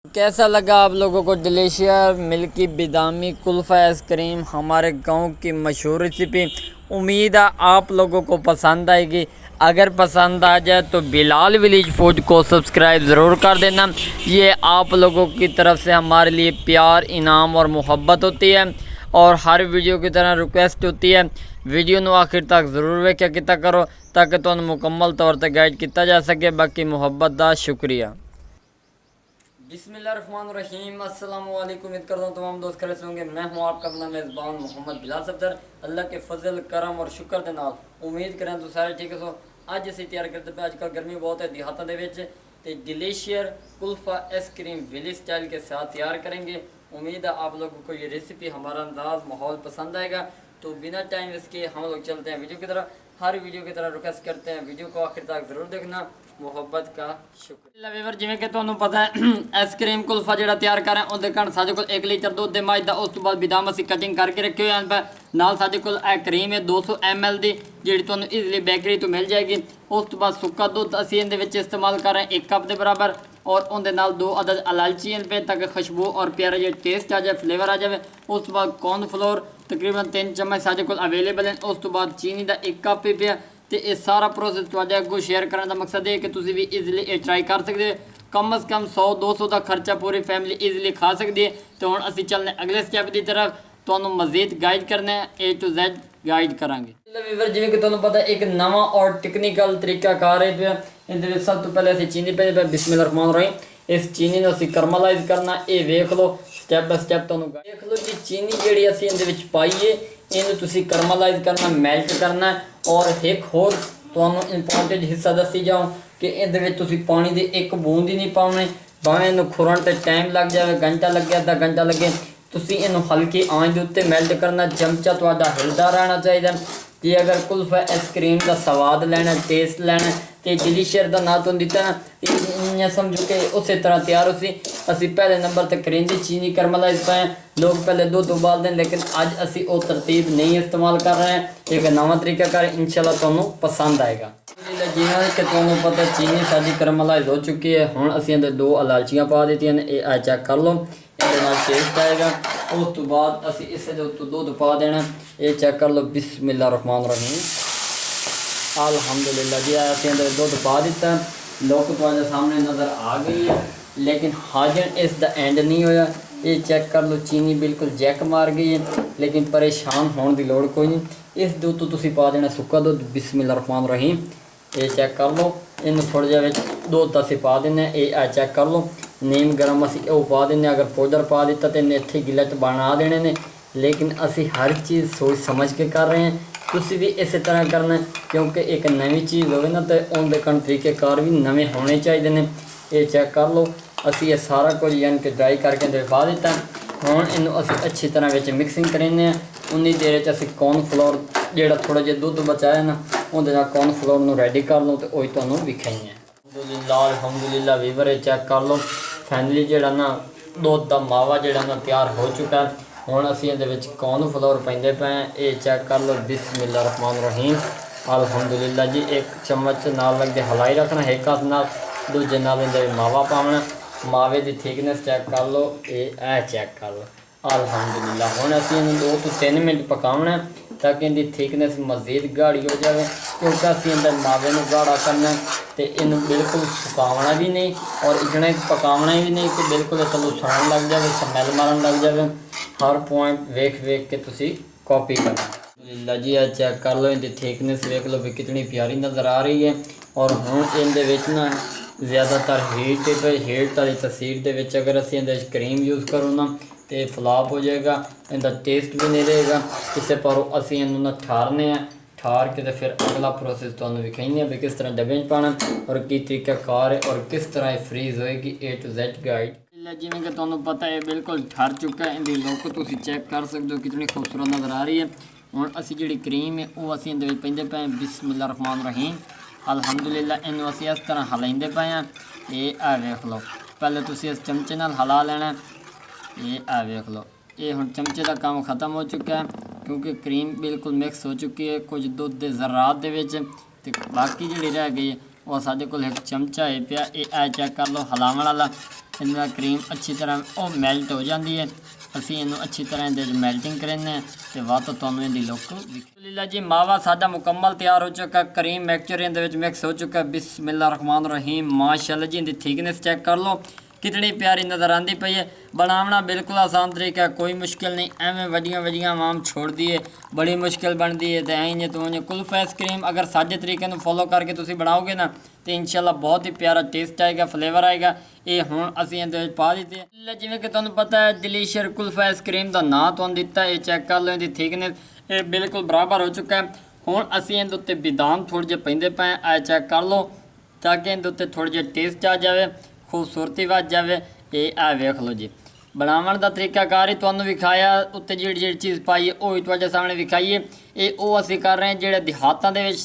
कैसा लगा आप लोगों को डिलीशियर मिल्की बादामी कुल्फ़ा आइसक्रीम हमारे गांव की मशहूर रेसिपी। उम्मीद है आप लोगों को पसंद आएगी। अगर पसंद आ जाए तो बिलाल विलेज फूड को सब्सक्राइब ज़रूर कर देना। ये आप लोगों की तरफ से हमारे लिए प्यार इनाम और मोहब्बत होती है और हर वीडियो की तरह रिक्वेस्ट होती है वीडियो ਨੂੰ आखिर तक ज़रूर वेख्या किया करो ताकि तुहानू मुकम्मल तौर पर गाइड किया जा सके। बाकी मुहब्बत का शुक्रिया। बिस्मिल्लाहिर्रहमानिर्रहीम अस्सलाम वालेकुम। उम्मीद करता हूँ तमाम दोस्त खैरियत से होंगे। मैं हूँ आपका अपना मेज़बान मोहम्मद बिलाल सफदर। अल्लाह के फजल करम और शुक्र के नाल उम्मीद करें तो सारे ठीक है। सो अज असीं तैयार करते पे अजकल गर्मी बहुत है देहातों के डिलीशियर कुल्फ़ा आइसक्रीम विलेज स्टाइल के साथ तैयार करेंगे। उम्मीद है आप लोगों को ये रेसिपी हमारा अंदाज़ माहौल पसंद आएगा। तो बिना टाइम इसके हम लोग चलते हैं वीडियो की तरफ। हर वीडियो की तरह रिक्वेस्ट करते हैं वीडियो को आखिर तक ज़रूर देखना। मुहब्बत का शुक्रिया। वीवर जिमें कि तुहानू पता है आइसक्रीम कुल्फा जो तैयार कर रहे हैं उहदे कारण साडे कोल 1 लीटर दुध दे मझ दा उस तो बाद बादाम असीं कटिंग करके रखे हुए हैं। नाल साडे कोल क्रीम है 200 ml दी जिहड़ी तुहानू ईजिली बेकरी तो मिल जाएगी। उस तो बाद सुक्का दुध असीं इहदे विच इस्तेमाल कर रहे हैं 1 कप के बराबर और उनके नाल 2 अदद इलायची पे ताकि खुशबू और प्यारा जो टेस्ट आ जाए फ्लेवर आ जाए। उस तो बाद कॉर्नफ्लोर तकरीबन 3 चम्मच साडे कोल अवेलेबल है। उस तो बाद चीनी का 1 कप ही पिया। तो ये सारा प्रोसैस तुहाडे अगों शेयर करने का मकसद है कि तुसीं भी ईजिली ये ट्राई कर सकते हो। कम अज़ कम 100-200 का खर्चा पूरी फैमिली ईजिली खा सकती है। तो हुण असीं चलने अगले स्टैप की तरफ तुहानू मज़ीद गाइड करने A to Z गाइड करांगे। वीवर जिवें कि तुहानू पता एक नवा और टेक्निकल तरीका कार है पिया। इहदे सब तो पहले असीं चीनी पे बिस्मिल्लाहिर्रहमानिर्रहीम इस चीनी को असीं करमलाइज करना। ये वेख लो स्टैप बाय स्टैप तुहानू देख लो जी। चीनी जिहड़ी असीं इहदे विच पाई है इहनूं तुसीं करमलाइज करना मैल्ट करना। और एक होर तुहानू इंपॉर्टेंट हिस्सा दसी जाऊँ कि इहदे विच तुसीं पानी की 1 बूंद ही नहीं पाउणी। भावें इहनूं खुरन ते टाइम लग जाए घंटा लगे आधा घंटा लगे तुसीं इहनूं हल्की आंच के उत्ते मैल्ट करना। चमचा तुहाडा हिलदा रहना चाहिए। जे अगर कुल्फा आइसक्रीम का स्वाद लैना टेस्ट लैना तो डिलीशियर का नाम तुम दिता ना इं समझो कि उस तरह तैयार हो सी। असी पहले नंबर तक करेंगे चीनी करमलाइज पाए लोग पहले दूध उबालते हैं लेकिन अज असी वो तरतीब नहीं इस्तेमाल कर रहे हैं। एक नवा तरीका कर इंशाल्लाह तुहानू पसंद आएगा। जिवें कि तुहानू पता चीनी साडी करमलाइज हो चुकी है। हुण असीं इहदे 2 इलायचियां पा दित्तियां ने ये चेक कर लो इहदे नाल टेस्ट आएगा। उस तो बाद असीं इस दे उत्ते दूध पा देना। ये चेक कर लो बिस्मिल्लाहिर्रहमानिर्रहीम अल्हम्दुलिल्लाह जी। असीं इहदे दूध पा दिता लोग तुहाडे सामने नज़र आ गई है लेकिन हाजन इस दा एंड नहीं होया। ये चेक कर लो चीनी बिल्कुल जैक मार गई है लेकिन परेशान होने की लोड़ कोई नहीं। इस दूध तो तुसीं पा देना सुक्का दूध बिस्मिल्लाहिर्रहमानिर्रहीम। ये चेक कर लो इन्हूं थोड़ा जिहा दूध असीं पा दें। ये चेक कर लो नीम गर्म असीं वो पा दें। अगर पाउडर पा दिता तो इन्हें इत्थे गिलट बना देने ने लेकिन असीं हर चीज़ सोच समझ के कर रहे हैं। तुसीं भी इस तरह करना क्योंकि एक नवी चीज़ हो ना तो उनके कण तरीक़ेकार भी नवे होने चाहिए ने। ये चेक कर लो असीं ये सारा कुछ यानी कि ड्राई करके पा दिता। हुण इनू असीं अच्छी तरह विच मिक्सिंग करेंगे। उन्नी देर असीं कॉर्नफ्लोर जिहड़ा थोड़ा जिहा दुध बचाया ना उहदे नाल कॉर्नफ्लोर नूं रेडी कर लो तो वही तुहानू विखाई है। अल्हम्दुलिल्लाह वीवर चेक कर लो फाइनली जिहड़ा ना दुध का मावा जिहड़ा ना तैयार हो चुका है। हुण असीं इहदे विच कॉर्नफ्लोर पाइंदे पे हैं। ये चेक कर लो बिस्मिल्लाहिर्रहमानिर्रहीम अल्हम्दुलिल्लाह जी। 1 चम्मच नाल लगदे हलाई रखना एक हाथ नाल दूजे नाल इहदे मावा पावना। मावे की थिकनेस चेक कर लो ये चेक कर लो अल्हम्दुलिल्लाह। हुण असीं इहनूं 2 to 3 मिनट पकाउणा ताकि इहदी थिकनेस मज़ीद गाढ़ी हो जाए क्योंकि असीं इहदे मावे नूं गाढ़ा करना तो इनू बिल्कुल सुकावना भी नहीं और इतना पकावना भी नहीं कि बिल्कुल थल्लों सड़न लग जाए स्मैल मारन लग जाए। हर पॉइंट वेख वेख के तुसीं कॉपी करना। अल्हम्दुलिल्लाह जी चेक कर लो इनकी थिकनेस वेख लो भी कितनी प्यारी नज़र आ रही है। और हुण इहदे विच ना ज़्यादातर हीट वाली तसीर दे विच अगर असीं इहदे क्रीम यूज़ करो ना तो फ्लॉप हो जाएगा। इनका टेस्ट भी नहीं रहेगा। इसे पर असीं इन्हूं ना ठारने ठार के तो फिर अगला प्रोसेस तुहानू विखाइने भी किस तरह डब्बे पाना और की तरीका कार है और किस तरह फ्रीज होएगी A to Z गाइड। जिवें कि तुहानू पता है बिल्कुल ठर चुका है। इहदी लुक तुसीं चेक कर सकते हो कितनी खूबसूरत नज़र आ रही है। हुण असीं जिहड़ी क्रीम है वो असीं इहदे विच पाइंदे पे बिस्मिल्लाहिर्रहमानिर्रहीम अल्हम्दुलिल्लाह। इनू असीं इस तरह हिलाइंदे पे हैं। ये वेख लो पहले तुसीं इस चमचे नाल हिला लेना। ये वेख लो ये हुण चमचे का काम ख़त्म हो चुका है क्योंकि क्रीम बिल्कुल मिक्स हो चुकी है कुछ दुध के ज़रात दे विच ते बाकी जिहड़ी रह गई है ਉਹ ਸਾਡੇ ਕੋਲ ਇੱਕ ਚਮਚਾ ਹੈ ਪਿਆ, ਇਹ ਚੈੱਕ ਕਰ ਲਓ ਹਲਾਵਣ ਵਾਲਾ। ਇਹਦੇ ਨਾਲ ਕਰੀਮ ਅੱਛੀ ਤਰ੍ਹਾਂ ਉਹ ਮੈਲਟ ਹੋ ਜਾਂਦੀ ਹੈ। ਅਸੀਂ ਇਹਨੂੰ ਅੱਛੀ ਤਰ੍ਹਾਂ ਇਹਦੇ 'ਚ ਮੈਲਟਿੰਗ ਕਰਾਂਦੇ ਹਾਂ ਤੇ ਬਾਅਦ ਤੋਂ ਤੁਹਾਨੂੰ ਇਹਦੀ ਲੁੱਕ ਅਲਹਮਦੁਲਿਲਾ ਜੀ ਮਾਵਾ ਸਾਡਾ ਮੁਕੰਮਲ ਤਿਆਰ ਹੋ ਚੁੱਕਾ। ਕਰੀਮ ਮਿਕਸਚਰ ਇਹਦੇ ਵਿੱਚ ਮਿਕਸ ਹੋ ਚੁੱਕਾ। ਬਿਸमिल्लाह रहमान रहीम माशाल्लाह जी। ਇਹਦੀ थिकनेस चेक कर लो कितनी प्यारी नज़र आती पई है। बनाना बिल्कुल आसान तरीका है, कोई मुश्किल नहीं। एवें वड्डियां वड्डियां आम छोड़ दी है, बड़ी मुश्किल बनती है। तो ऐं तो उन्हें कुल्फ आइसक्रीम अगर साजे तरीके फॉलो करके तुम बनाओगे ना तो इंशाल्लाह बहुत ही प्यारा टेस्ट आएगा, फ्लेवर आएगा। ये हुण असीं इहदे विच पा दित्ते जिवें कि तुहानूं पता है डिलीशियस कुल्फ आइसक्रीम का नाम तुहानूं दिता। ये चेक कर लो, इहदी थिकनेस ये बिल्कुल बराबर हो चुका है। हुण असीं इहदे उत्ते बादाम थोड़े जे पैंदे पए आ चेक कर लो ताकि इहदे उत्ते थोड़े जे टेस्ट आ जाए, खूबसूरती वध जाए। ये आ वेख लो जी बनावन का तरीकाकार ही तुहानूं विखाया। उत्ते जिहड़ी चीज़ पाई है वही तुहाडे सामने विखाई है। ये असीं कर रहे हैं जिहड़े देहातां दे विच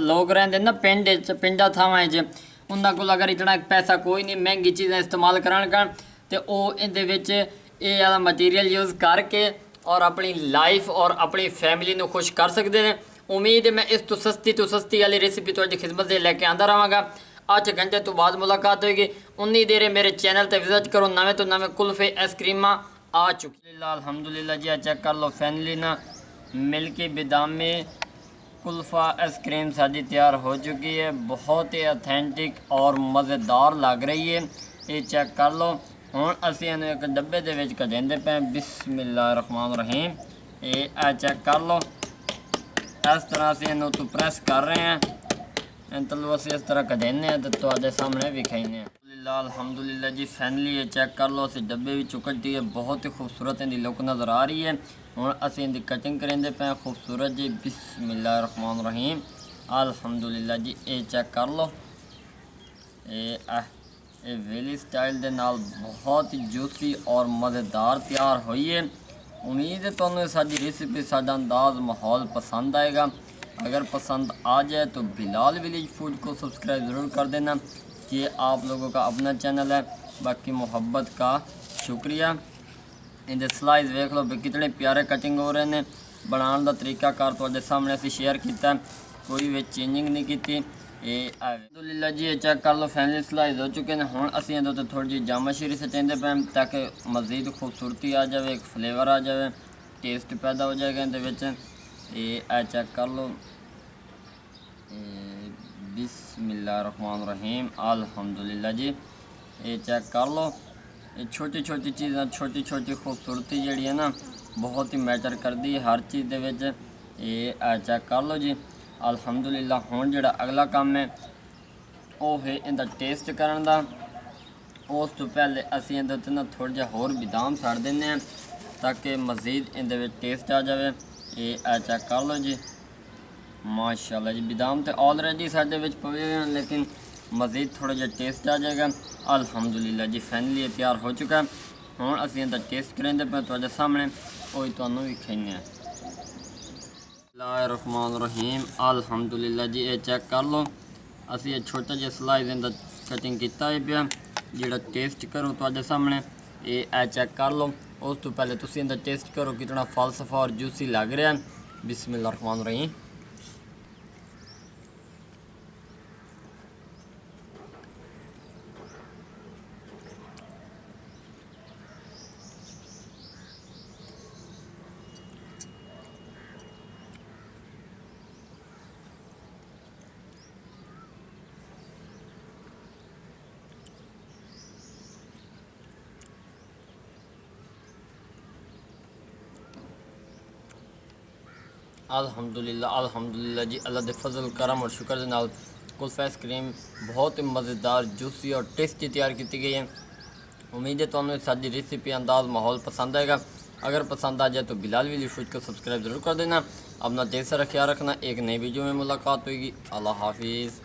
लोग रहिंदे ना पिंडां थावां 'च, उन्हां कोल अगर इतना पैसा कोई नहीं महंगी चीज़ां इस्तेमाल करन तो वह इहदे विच ये वाला मटीरियल यूज़ करके और अपनी लाइफ और अपनी फैमिली को खुश कर सकते हैं। उम्मीद है मैं इस तो सस्ती वाली रेसिपी तुहाडी खिदमत से लैके आंदा रहांगा। 8 घंटे तो बाद मुलाकात होगी। उन्नी देर मेरे चैनल पर विजिट करो, नवे तो नवे कुल्फे आइसक्रीमां आ चुकी। अल्हम्दुलिल्लाह जी चेक कर लो फैनली ना मिल्की बादामी कुल्फ़ा आइसक्रीम साड़ी तैयार हो चुकी है। बहुत ही ऑथेंटिक और मज़ेदार लग रही है। ये चेक कर लो। हुण असीं इहनूं एक डब्बे दे विच कढेंदे पे बिस्मिल्लाह रहमान रहीम। ये चेक कर लो इस तरह असीं इहनूं तो प्रेस कर रहे हैं। तलू असीं इस तरह कढेने हैं तो तुहाडे सामने विखाइने अल्हम्दुलिल्लाह जी फैनली ये चेक कर लो। असीं डब्बे विचों कढी है, बहुत ही खूबसूरत इहदी लुक नज़र आ रही है। हुण असीं इहदी कटिंग करेंदे पे खूबसूरत जी बिस्मिल्लाह रहमान रहीम अल्हम्दुलिल्लाह जी। ये चेक कर लो ये वेली स्टाइल दे नाल बहुत ही जूसी और मज़ेदार तैयार हुई है। उम्मीद है तुहानूं साडी रेसिपी साडा अंदाज़ माहौल पसंद आएगा। अगर पसंद आ जाए तो बिलाल विलेज फूड को सब्सक्राइब ज़रूर कर देना। ये आप लोगों का अपना चैनल है, बाकी मोहब्बत का शुक्रिया। इनके स्लाइस देख लो कितने प्यारे कटिंग हो रहे हैं। बनाने का तरीकाकार तुहाडे सामने असीं शेयर किया, कोई भी चेंजिंग नहीं की। ये अल्हम्दुलिल्लाह जी ये चेक कर लो फैनली स्लाइस हो चुके हैं। हुण असीं इहदे उत्ते थोड़ी जी जामा शीरी सटेंदे पे ताकि मज़ीद खूबसूरती आ जाए, एक फ्लेवर आ जाए, टेस्ट पैदा हो जाएगा इहदे विच। ये चेक कर लो बिस्मिल्लाह रहमान रहीम अल्हम्दुलिल्लाह जी। ये चेक कर लो ये छोटी छोटी चीज़ां छोटी छोटी खूबसूरती जी है ना बहुत ही मैटर करती है हर चीज़ दे विच। ये चेक कर लो जी अल्हम्दुलिल्लाह। हुण जिहड़ा अगला काम है वह है इहदा टेस्ट करन दा। उस तो पहले असीं इहदे उत्ते ना थोड़ा जिहा होर बादाम सड़ दिंदे हैं ताकि मज़ीद इहदे विच टेस्ट आ जाए। ये चेक कर लो जी माशाल्लाह जी। बादाम तो ऑलरेडी साडे विच पवे हैं लेकिन मज़ीद थोड़ा जिहा टेस्ट आ जाएगा। अल्हम्दुलिल्लाह जी फाइनली तैयार हो चुका है। हुण असीं इहदा टेस्ट करेंदे पे तुहाडे सामने वही तुहानूं विखाइने हैं। बिस्मिल्लाहिर्रहमानिर्रहीम रहीम अल्हम्दुलिल्लाह जी। ये चेक कर लो असीं ये छोटा जिहा स्लाइस इहदा कटिंग किया है पिया जिहड़ा टेस्ट करो तुहाडे सामने। ये चेक कर लो। उस तो पहले तुसीं इहदा टेस्ट करो कितना फलसफा और जूसी लग रहा है। बिस्मिल्लाहिर्रहमानिर्रहीम। अल्हम्दुलिल्लाह जी अल्लाह के फजल करम और शुक्र के नाल कुल्फा आइसक्रीम बहुत ही मज़ेदार जूसी और टेस्टी तैयार की गई है। उम्मीद है तुम्हें सारी रेसिपी अंदाज माहौल पसंद आएगा। अगर पसंद आ जाए तो बिलाल विलेज फूड को सब्सक्राइब ज़रूर कर देना। अपना ढेर सारा ख्याल रखना। एक नई वीडियो में मुलाकात होगी। अल्लाह हाफिज़।